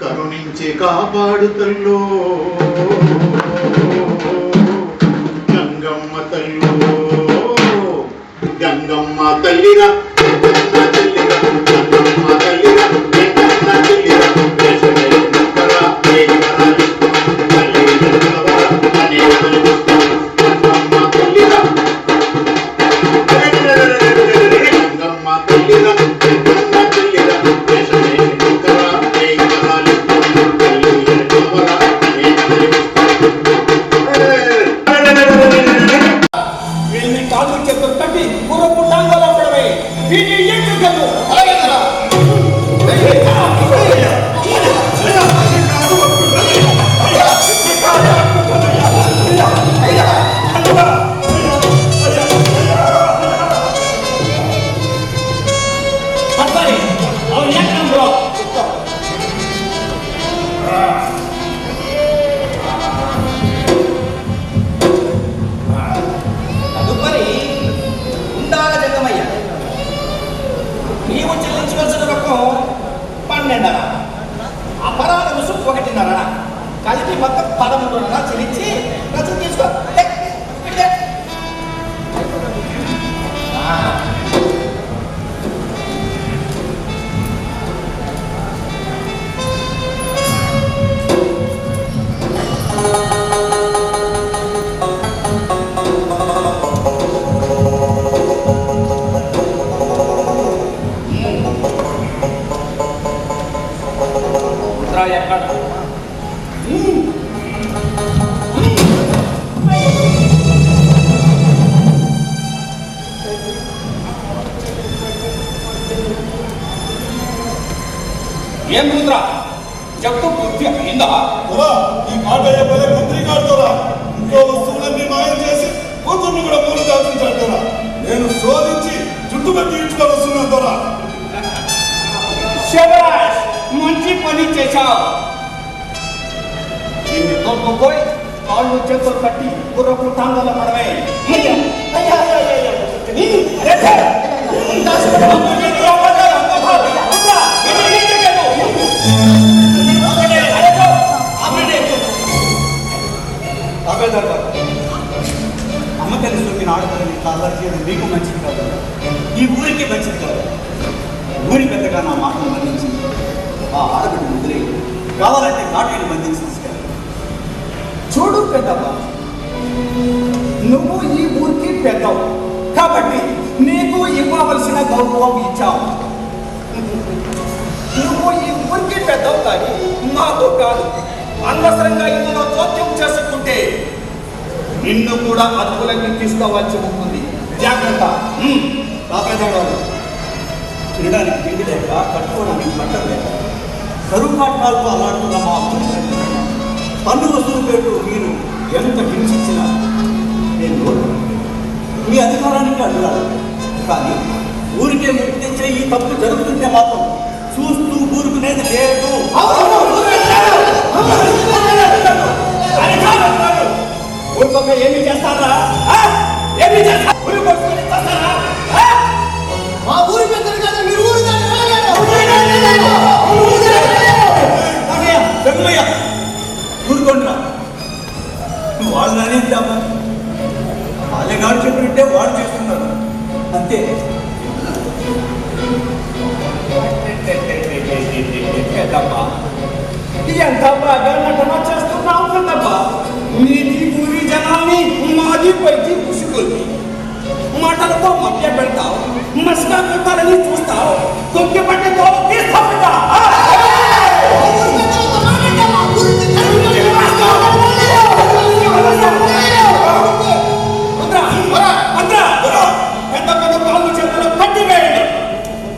కరుణించి కాపాడు తల్లో గంగమ్మ తల్లో గంగమ్మ తల్లిరా గంగమ్మ తల్లిరా అపరాధ రుసు 1.5 కలిపి మొత్తం 13 చెల్లించి రసీదు తీసుకో. ఏం రుద్ర చెప్తూ పూర్తి అయిందా? ఈ మాట చెప్పలే మంత్రి గారితోరా ఇంకో వస్తువులన్నీ మాయం చేసి కూతుర్ని కూడా పూలు దాచించాడురా. నేను శోధించి చుట్టుపట్టి ఇచ్చుకొని వస్తున్నా తోరా. శభాష్, మంచి పని చేశావు. దీన్ని తోడుకోపోయి కాళ్ళు చేతులు కట్టి గుర్రపు టాంగలో పడవే. అమ్మ తెలుసు మీ ఆడపిల్లని అల్లరి చేయడం మీకు మంచిది కాదు, ఈ ఊరికి మంచిది కాదు. ఊరి పెద్దగా నా మాటను బంధించి ఆ ఆడపిల్లి ముద్రే కావాలంటే కాటేని బంధించి తీసుకెళ్ళి. చూడు పెద్దమ్మ, నువ్వు ఈ ఊరికి పెద్దవు కాబట్టి నీకు ఇవ్వవలసిన గౌరవం ఇచ్చావు. నువ్వు ఈ ఊరికి పెద్దవు కానీ నాకు కాదు. అనవసరంగా ఇందులో జోక్యం చేసుకుంటే నిన్ను కూడా అదుపులోకి తీసుకోవాల్సి ఉంటుంది. జాగ్రత్త. రాపేదవాడు తినడానికి తిండి లేక, కట్టుకోవడానికి బట్టలు లేక, కరువు కాటకాలతో అలాంటున్న మా పన్ను వసూలు పేరు మీరు ఎంత హింసించినా నేను మీ అధికారానికి అడ్డురాడు. కానీ ఊరికే ముక్తి తెచ్చే ఈ తప్పు జరుగుతుంటే మాత్రం చూస్తూ ఊరుకునేది లేదు. ఏమి చేస్తారా? ఏమి చేస్తారు? మా ఊరి పెద్దలు కదా మీరు ఊరు ఊరుకోండిరా. వాళ్ళని అనేది వాళ్ళే గాడు చెప్పినట్టే వాళ్ళు చేస్తున్నారు అంతే. ఎంత బాగా నటన చేస్తున్నావు కదమ్మా. నీది ఊరి జనాన్ని మాది పైకి పుసుకుంది. మాటలతో మధ్య పెడతావు, మస్కా పెట్టాలని చూస్తావు, కొద్ది పట్టేతో తీస్తావు. పెద్ద పెద్ద కాళ్ళు చేతులు కట్టి వేయండి.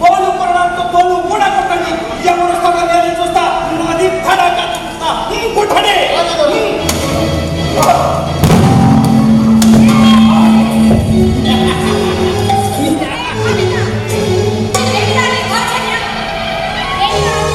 తోలు కొనడంతో తోలు కూడా కొట్టండి. ఎవరు వస్తారో నేను చూస్తా. మాది తడగా చూస్తా. కొట్టండి. Hey,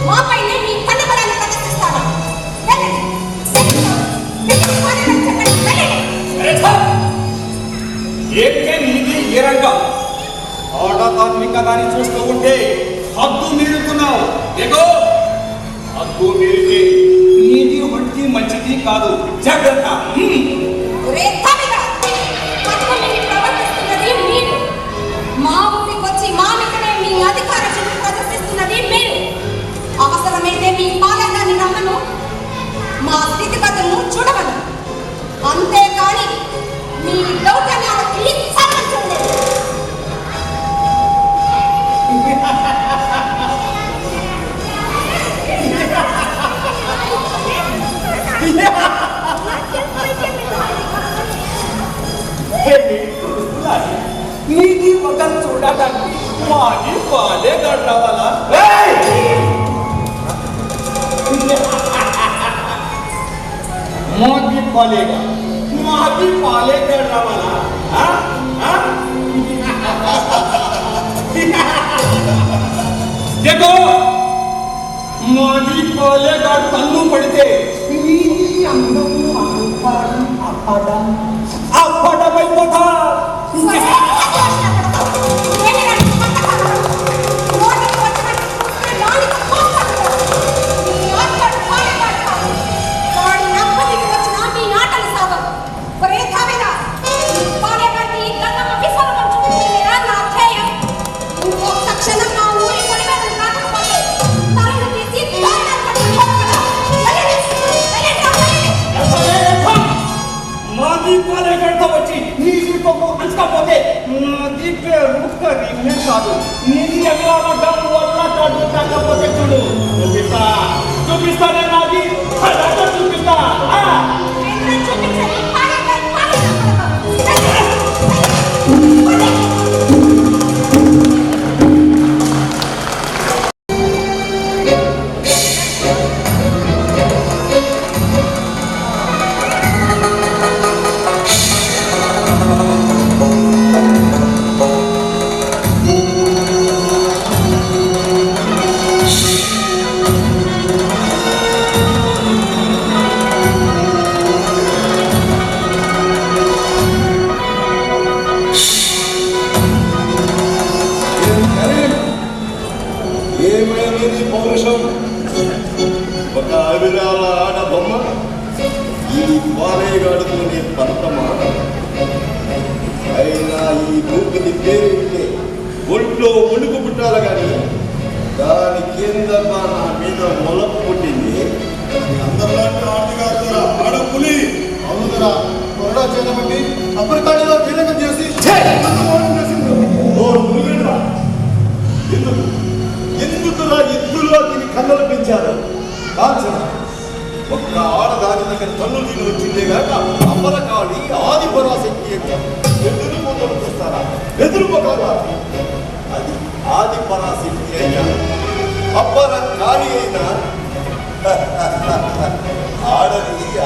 మాపైనే మీ కన్నబలాన్ని ప్రదర్శిస్తారా? వెళ్ళండి. ఏంటే నీది ఈ రంగం? ఆడతాత్మికదాన్ని చూస్తూ ఉంటే హద్దు మీరుతున్నావు. ఎగో హద్దు మీరితే నీది ఒంటి మంచిది కాదు. జాగ్రత్త. ప్రవర్తిస్తున్నది మీరు. మా ఊరికొచ్చి మా మీదనే మీ అధికార శక్తి ప్రదర్శిస్తున్నది మీరు. అవసరమైతే మీ పాలనని నమ్మను, మా స్థితిగతులను చూడవను. అంతేకాని మీ దౌర్జన్యాలకి సాధించలేదు. నీది ఒక చూడడానికి మాది పాలే గడ్డవలా? मोदी पालेगा, मादी पाले कर रहा देखो मोदी पालेगा तन्नू पड़ते చూపిస్తానే నాది చూపిస్తా. ఒక అవిరాల ఆడబొమ్మ ఈ పాలేగాడుకునే పంతమా. అయినా ఈ భూపతి పేరుంటే ఒంట్లో ఒణుకు పుట్టాలి కానీ దాని కేంద్రంగా నా మీద మొలపు పుట్టింది. అందరిలాంటి ఆటగాడుతురా ఆడపులి అవునురా కొరడా చేయబట్టి అప్పటికాడిలో కీలకం చేసి ఎందుకులా ఎద్దులో దీని కన్నులు పెంచారు? కాల్చిన ఒక్క ఆడదాని దగ్గర తన్ను దీని వచ్చిందే కాక అమరకాళి ఆది పరాశక్తి ఎదురుపోతలు చూస్తారా? ఎదురుపోతారా? అది ఆది పరాశక్తి అయినా అప్పర కాళి అయినా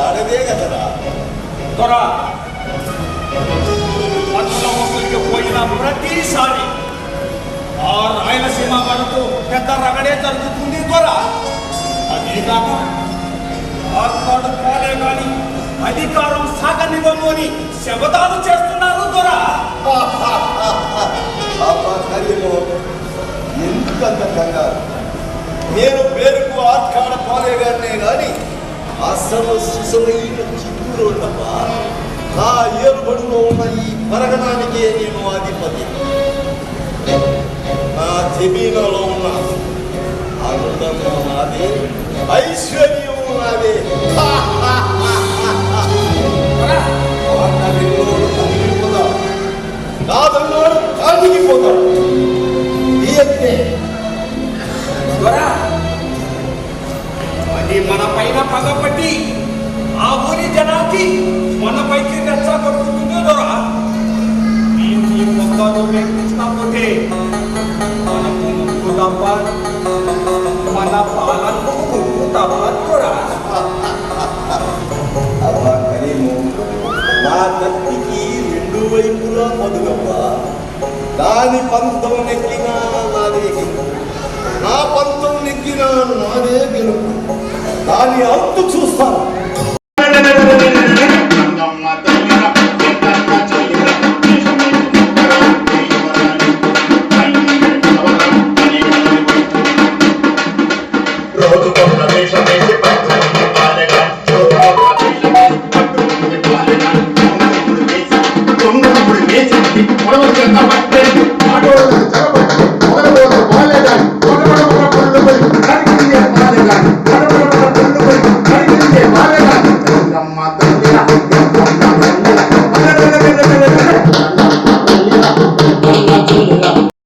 ఆడదే కదరా. త్వరా పోయిన ప్రతిసారి ఆ రాయలసీమ వాళ్ళతో పెద్ద రగడే జరుగుతుంది త్వరా. అదే కాక ఆత్మాడు కాలే కానీ అధికారం సాగనివ్వను అని శబదాలు చేస్తున్నారు త్వరా. ఎందుకంత కంగారు? నేను పేరుకు ఆత్కాడ పాలే గారినే గాని అసలు సుసమైన చిత్తూరు తప్ప నా ఏర్పడులో ఉన్న ఈ పరగణానికే నేను అధిపతి. నా జమీనలో ఉన్న అందము నాదే, ఐశ్వర్యం నాదే. కాదన్నాడు కాదిగిపోతాడు. అది మన పైన పగపట్టి ఆ ఊరి జనానికి మనపైకి రెచ్చగొడుతుంది దొరా. ఈ మొక్కలు ప్రయత్నించకపోతే మనకు ముక్కు తప్ప మన పాలకు ముక్కు తప్ప దొరా. అబ్బా కరీము, నా కత్తికి రెండు వైపులా పొదుగప్ప. దాని పంతం నెక్కినా నాదే. నా పంతం నెగ్గిన నాదే గెలుపు. దాని అంతు చూస్తాను. పొడవు